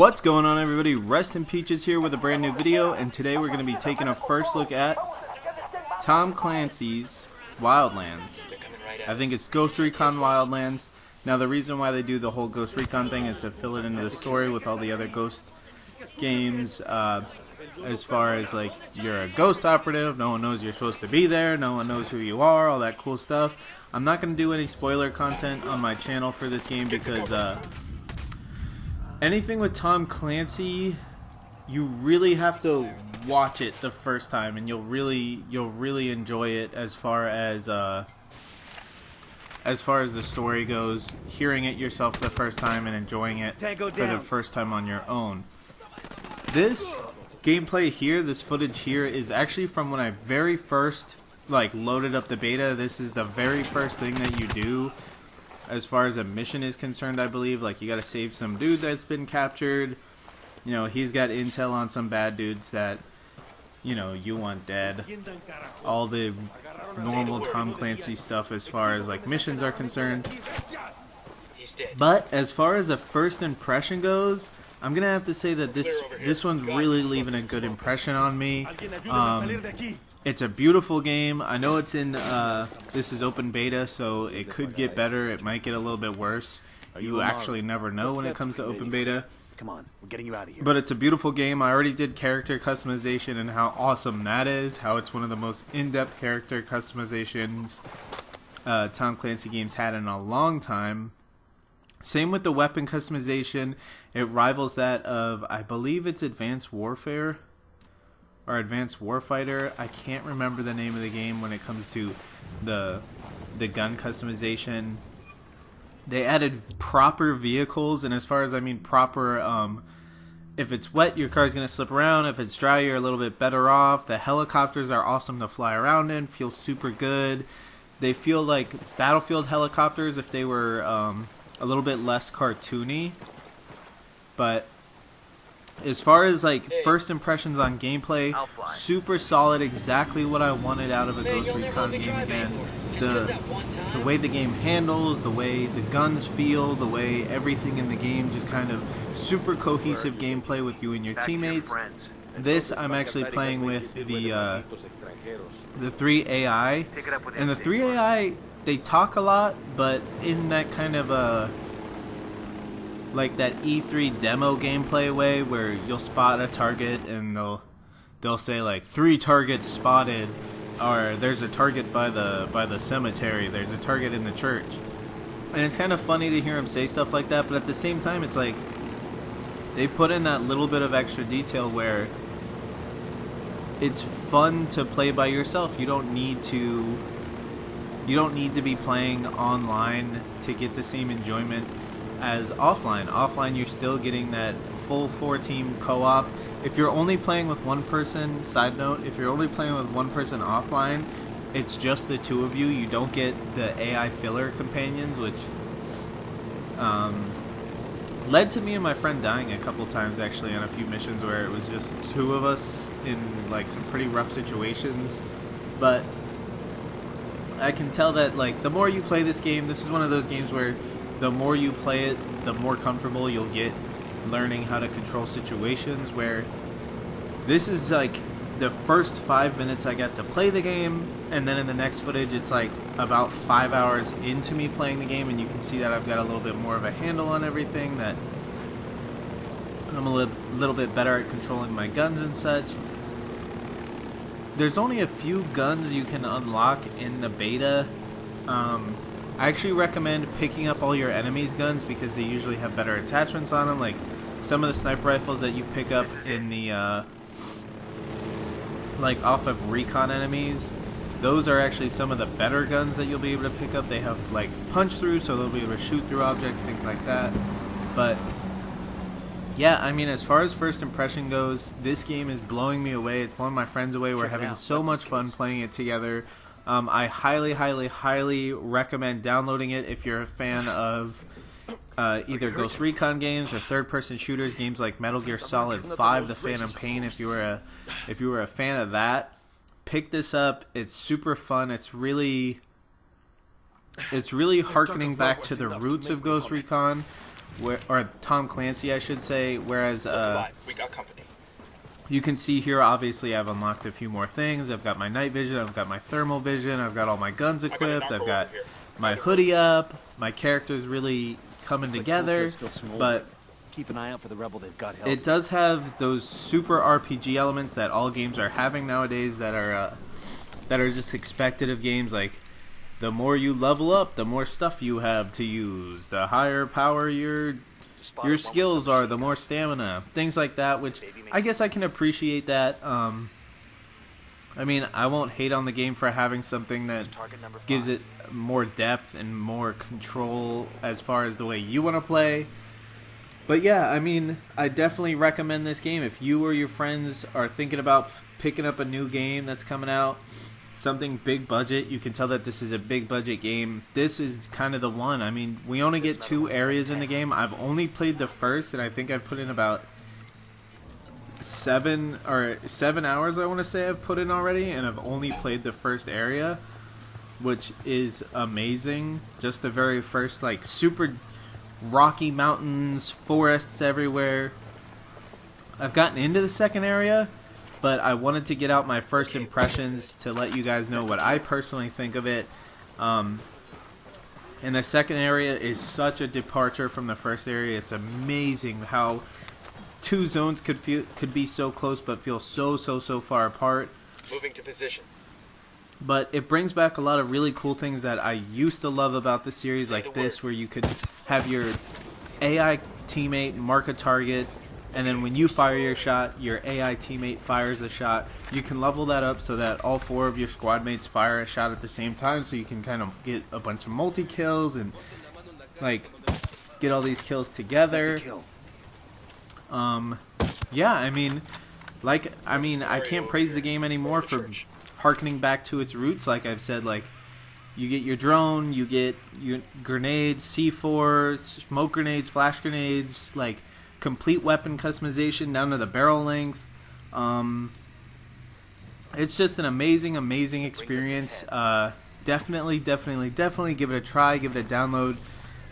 What's going on, everybody? Rest in Peaches here with a brand new video, and today we're going to be taking a first look at Tom Clancy's Wildlands. I think it's Ghost Recon Wildlands. Now, the reason why they do the whole Ghost Recon thing is to fill it into the story with all the other Ghost games. As far as, like, you're a Ghost operative, no one knows you're supposed to be there, no one knows who you are, all that cool stuff. I'm not going to do any spoiler content on my channel for this game because, anything with Tom Clancy, you really have to watch it the first time, and you'll really enjoy it as far as the story goes. Hearing it yourself the first time and enjoying it for the first time on your own. This gameplay here, this footage here, is actually from when I very first loaded up the beta. This is the very first thing that you do. As far as a mission is concerned, I believe, like, you gotta save some dude that's been captured. You know, he's got intel on some bad dudes that, you know, you want dead. All the normal Tom Clancy stuff as far as, like, missions are concerned. But as far as a first impression goes, I'm gonna have to say that this one's really leaving a good impression on me. It's a beautiful game. I know it's in, this is open beta, so it could get better. It might get a little bit worse. You actually never know when it comes to open beta. Come on, we're getting you out of here. But it's a beautiful game. I already did character customization and how awesome that is. How it's one of the most in-depth character customizations Tom Clancy games had in a long time. Same with the weapon customization. It rivals that of, I believe it's Advanced Warfare or Advanced Warfighter. I can't remember the name of the game when it comes to the gun customization. They added proper vehicles, and as far as I mean proper, if it's wet, your car's going to slip around. If it's dry, you're a little bit better off. The helicopters are awesome to fly around in, feel super good. They feel like Battlefield helicopters if they were a little bit less cartoony. But as far as, like, first impressions on gameplay, super solid, exactly what I wanted out of a Ghost Recon game again. The way the game handles, the way the guns feel, the way everything in the game, just kind of super cohesive gameplay with you and your teammates. This I'm actually playing with the 3 AI, and the 3 AI, they talk a lot, but in that kind of like that E3 demo gameplay way where you'll spot a target and they'll say like 3 targets spotted, or there's a target by the cemetery, there's a target in the church. And it's kind of funny to hear them say stuff like that, but at the same time it's like they put in that little bit of extra detail where it's fun to play by yourself. You don't need to be playing online to get the same enjoyment as offline. Offline, you're still getting that full 4-team co-op. If you're only playing with one person, side note, if you're only playing with one person offline, it's just the two of you. You don't get the AI filler companions, which led to me and my friend dying a couple times actually on a few missions where it was just 2 of us in like some pretty rough situations. But I can tell that, like, the more you play this game, this is one of those games where the more you play it, the more comfortable you'll get learning how to control situations, where this is like the first 5 minutes I got to play the game, and then in the next footage it's like about 5 hours into me playing the game, and you can see that I've got a little bit more of a handle on everything, that I'm a little bit better at controlling my guns and such. There's only a few guns you can unlock in the beta. I actually recommend picking up all your enemies' guns because they usually have better attachments on them. Like some of the sniper rifles that you pick up in the like off of Recon enemies, those are actually some of the better guns that you'll be able to pick up. They have like punch through, so they'll be able to shoot through objects, things like that. But yeah, I mean, as far as first impression goes, this game is blowing me away. It's blowing my friends away. We're having so much fun playing it together. I highly recommend downloading it if you're a fan of either Ghost Recon games or third-person shooters, games like Metal Gear Solid 5: The Phantom Pain. If you were a fan of that, pick this up. It's super fun. It's really harkening back to the roots of Ghost Recon, or Tom Clancy, I should say. Whereas we got company. you can see here, obviously, I've unlocked a few more things. I've got my night vision, I've got my thermal vision, I've got all my guns equipped, I've got my hoodie up. My character's really coming together, but keep an eye out for the rebel they've got. It does have those super RPG elements that all games are having nowadays that are just expected of games. Like, the more you level up, the more stuff you have to use. The higher power your skills are, the more stamina. Things like that, which I guess I can appreciate that. I mean, I won't hate on the game for having something that gives it more depth and more control as far as the way you want to play. But yeah, I mean, I definitely recommend this game. If you or your friends are thinking about picking up a new game that's coming out, something big budget, you can tell that this is a big budget game. This is kind of the one. I mean, we only get 2 areas in the game. I've only played the first, and I think I've put in about 7 hours, I want to say I've put in already, and I've only played the first area, which is amazing. Just the very first, like, super rocky mountains, forests everywhere. I've gotten into the second area, but I wanted to get out my first impressions to let you guys know what I personally think of it. And the second area is such a departure from the first area. It's amazing how 2 zones could be so close but feel so far apart. Moving to position. But it brings back a lot of really cool things that I used to love about the series, like this, where you could have your AI teammate mark a target, and then when you fire your shot, your AI teammate fires a shot. You can level that up so that all 4 of your squad mates fire a shot at the same time, so you can kind of get a bunch of multi-kills and, like, get all these kills together. Yeah, I mean, I can't praise the game anymore for harkening back to its roots. Like I've said, like, you get your drone, you get your grenades, C4, smoke grenades, flash grenades, like, complete weapon customization down to the barrel length. It's just an amazing experience. Definitely give it a try, give it a download.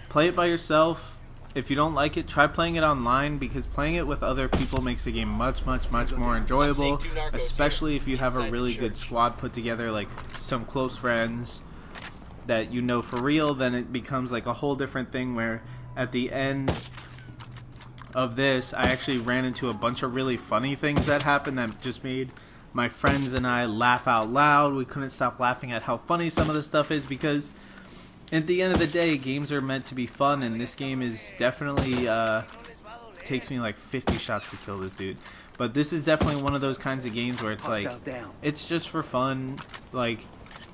Play it by yourself. If you don't like it, try playing it online, because playing it with other people makes the game much more enjoyable, especially if you have a really good squad put together, like some close friends that you know for real. Then it becomes like a whole different thing, where at the end of this, I actually ran into a bunch of really funny things that happened that just made my friends and I laugh out loud. We couldn't stop laughing at how funny some of the stuff is, because at the end of the day, games are meant to be fun, and this game is definitely, takes me like 50 shots to kill this dude. But this is definitely one of those kinds of games where it's like, it's just for fun. Like,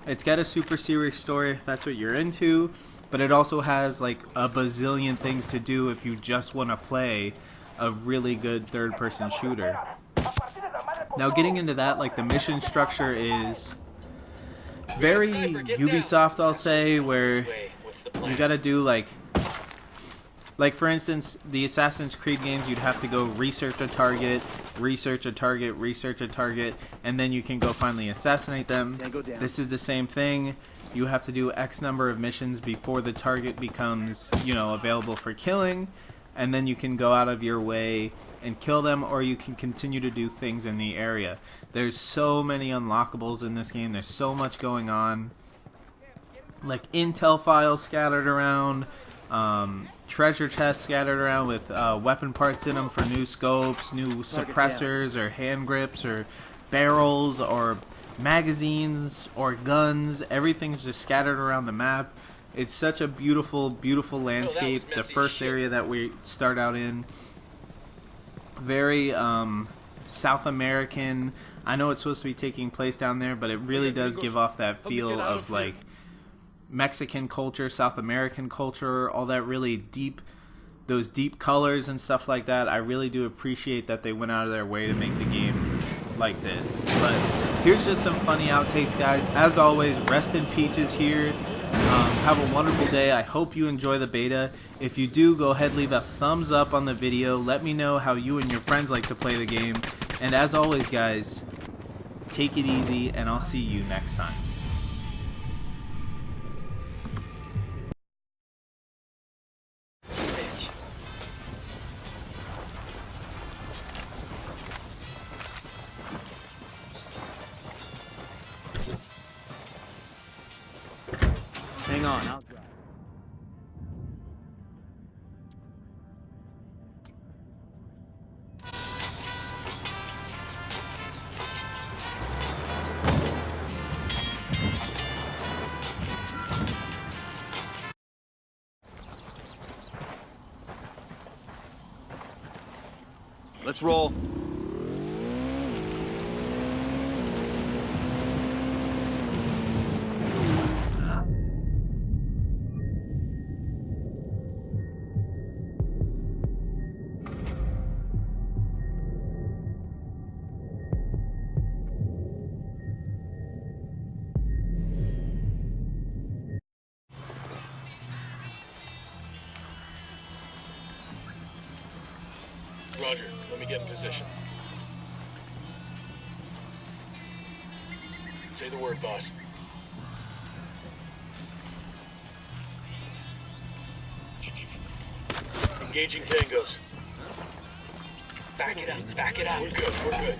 it's got a super serious story if that's what you're into, but it also has like a bazillion things to do if you just want to play a really good third-person shooter. Now, getting into that, like, the mission structure is very Ubisoft, I'll say, where you gotta do like for instance, the Assassin's Creed games, you'd have to go research a target, and then you can go finally assassinate them. This is the same thing. You have to do X number of missions before the target becomes, available for killing, and then you can go out of your way and kill them, or you can continue to do things in the area. There's so many unlockables in this game. There's so much going on. Like intel files scattered around, treasure chests scattered around with weapon parts in them for new scopes, new suppressors, or hand grips, or barrels, or magazines, or guns. Everything's just scattered around the map. It's such a beautiful landscape. The first area that we start out in, very South American. I know it's supposed to be taking place down there, but it really does give off that feel of like Mexican culture, South American culture, all that really deep, those deep colors and stuff like that. I really do appreciate that they went out of their way to make the game like this. But here's just some funny outtakes, guys. As always, rest in peaches here. Have a wonderful day. I hope you enjoy the beta. If you do, go ahead, leave a thumbs up on the video. Let me know how you and your friends like to play the game. And as always, guys, take it easy, and I'll see you next time. Hang on, I'll drive. Let's roll. Roger. Let me get in position. Say the word, boss. Engaging tangos. Back it up, back it up. We're good, we're good.